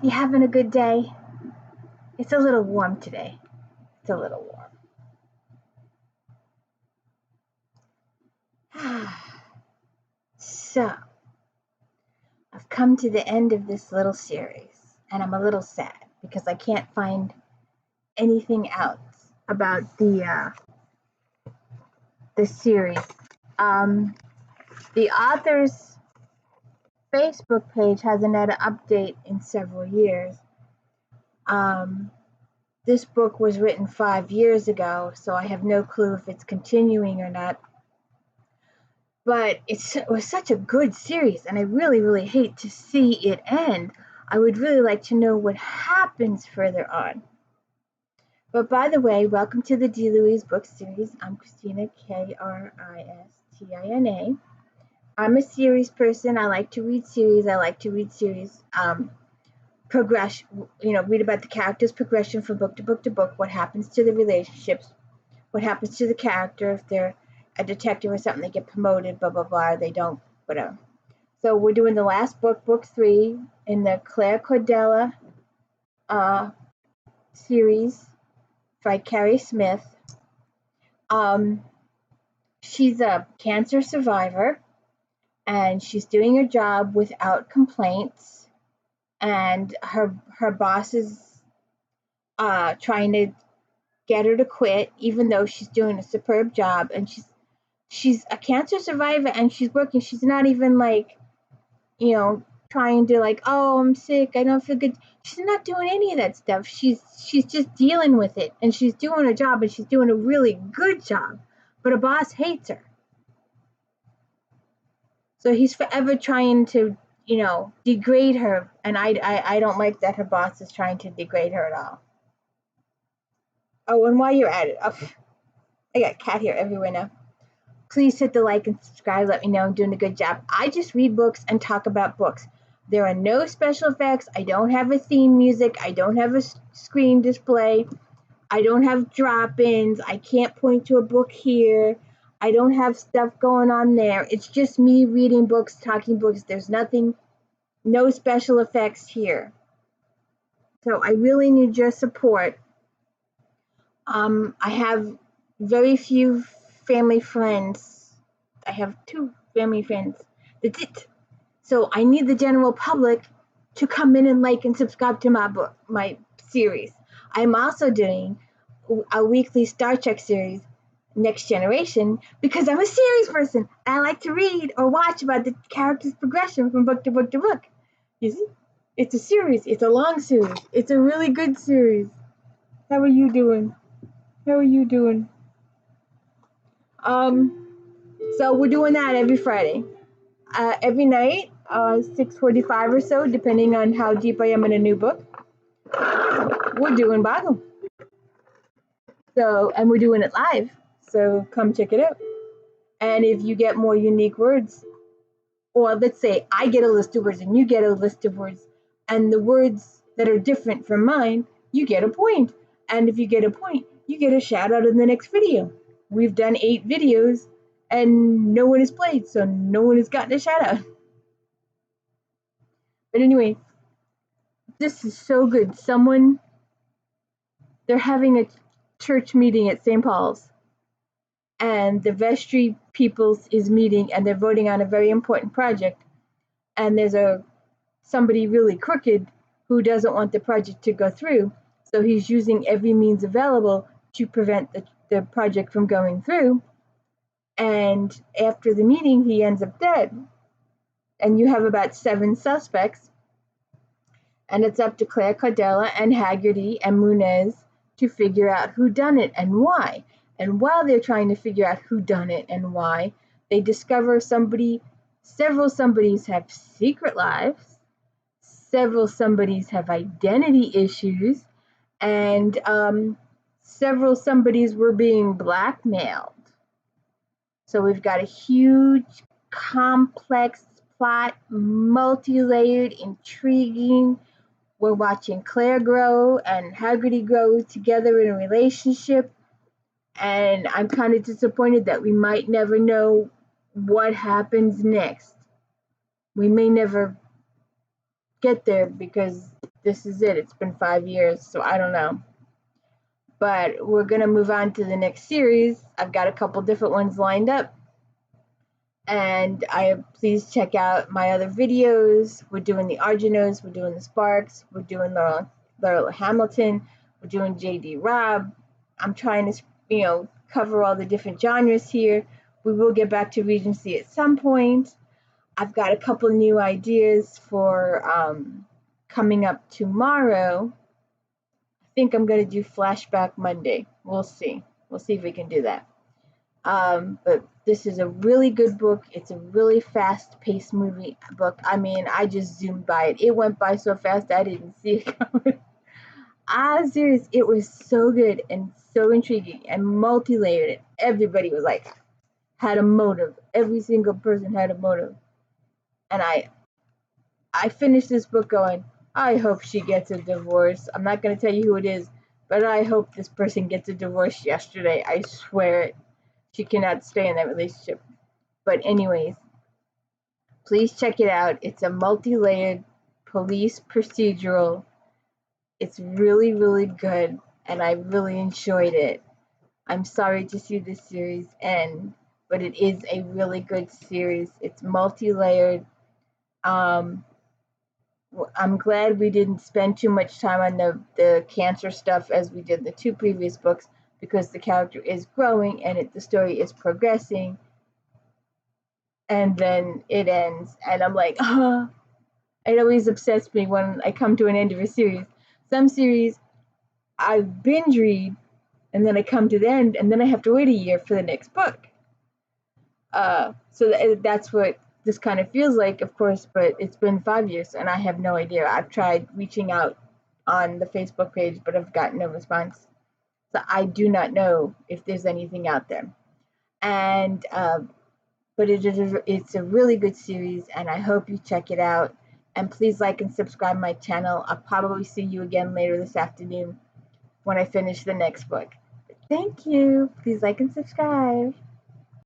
You having a good day? It's a little warm today. It's a little warm. So, I've come to the end of this little series, and I'm a little sad because I can't find anything else about the series. The author's Facebook page hasn't had an update in several years. This book was written 5 years ago, so I have no clue if it's continuing or not. But it was such a good series, and I really, really hate to see it end. I would really like to know what happens further on. But by the way, welcome to the Deluise Book Series. I'm Kristina, Kristina. I'm a series person. I like to read series. Progression, read about the characters' progression from book to book to book, what happens to the relationships, what happens to the character if they're a detective or something, they get promoted, blah, blah, blah, they don't, whatever. So we're doing the last book, book 3, in the CODELLA series by CARRIE Smith. She's a cancer survivor, and she's doing her job without complaints, and her boss is trying to get her to quit, even though she's doing a superb job, and she's a cancer survivor, and she's working. She's not even trying to oh, I'm sick, I don't feel good. She's not doing any of that stuff. She's just dealing with it, and she's doing her job, and she's doing a really good job, but her boss hates her. So he's forever trying to, degrade her, and I don't like that her boss is trying to degrade her at all. Oh, and while you're at it, I got cat hair everywhere now. Please hit the like and subscribe. Let me know I'm doing a good job. I just read books and talk about books. There are no special effects. I don't have a theme music. I don't have a screen display. I don't have drop-ins. I can't point to a book here. I don't have stuff going on there. It's just me reading books, talking books. There's nothing, no special effects here. So I really need your support. I have very few family friends. I have 2 family friends. That's it. So I need the general public to come in and like and subscribe to my series. I'm also doing a weekly Star Trek series, Next Generation, because I'm a series person. I like to read or watch about the character's progression from book to book to book. You see? It's a series. It's a long series. It's a really good series. How are you doing? So we're doing that every Friday. Every night, 6:45 or so, depending on how deep I am in a new book, we're doing Bible. So, and we're doing it live. So come check it out. And if you get more unique words, or let's say I get a list of words and you get a list of words, and the words that are different from mine, you get a point. And if you get a point, you get a shout out in the next video. We've done 8 videos and no one has played, so no one has gotten a shout out. But anyway, this is so good. They're having a church meeting at St. Paul's, and the vestry peoples is meeting, and they're voting on a very important project. And there's somebody really crooked who doesn't want the project to go through, so he's using every means available to prevent the project from going through. And after the meeting, he ends up dead. And you have about 7 suspects, and it's up to Claire Cardella and Haggerty and Munez to figure out who done it and why. And while they're trying to figure out who done it and why, they discover several somebodies have secret lives, several somebodies have identity issues, and several somebodies were being blackmailed. So we've got a huge, complex plot, multi-layered, intriguing. We're watching Claire grow and Haggerty grow together in a relationship. And I'm kind of disappointed that we might never know what happens next. We may never get there because this is it. It's been 5 years, so I don't know. But we're going to move on to the next series. I've got a couple different ones lined up. And please check out my other videos. We're doing the Arginos, we're doing the Sparks, we're doing Laurel Hamilton, we're doing J.D. Robb. I'm trying to, cover all the different genres here. We will get back to Regency at some point. I've got a couple new ideas for coming up tomorrow. I think I'm going to do Flashback Monday. We'll see. We'll see if we can do that. But this is a really good book. It's a really fast-paced book. I mean, I just zoomed by it. It went by so fast I didn't see it coming. Serious. It was so good and so intriguing and multi-layered. Everybody was like, had a motive. Every single person had a motive. And I finished this book going, I hope she gets a divorce. I'm not going to tell you who it is, but I hope this person gets a divorce yesterday. I swear it. She cannot stay in that relationship. But anyways, please check it out. It's a multi-layered police procedural. It's really, really good, and I really enjoyed it. I'm sorry to see this series end, but it is a really good series. It's multi-layered. I'm glad we didn't spend too much time on the cancer stuff as we did the 2 previous books, because the character is growing and the story is progressing, and then it ends, and I'm like, it always upsets me when I come to an end of a series. Some series I binge read, and then I come to the end, and then I have to wait a year for the next book. So that's what this kind of feels like, of course, but it's been 5 years, and I have no idea. I've tried reaching out on the Facebook page, but I've gotten no response. So I do not know if there's anything out there. And but it's a really good series, and I hope you check it out. And please like and subscribe my channel. I'll probably see you again later this afternoon when I finish the next book. Thank you. Please like and subscribe.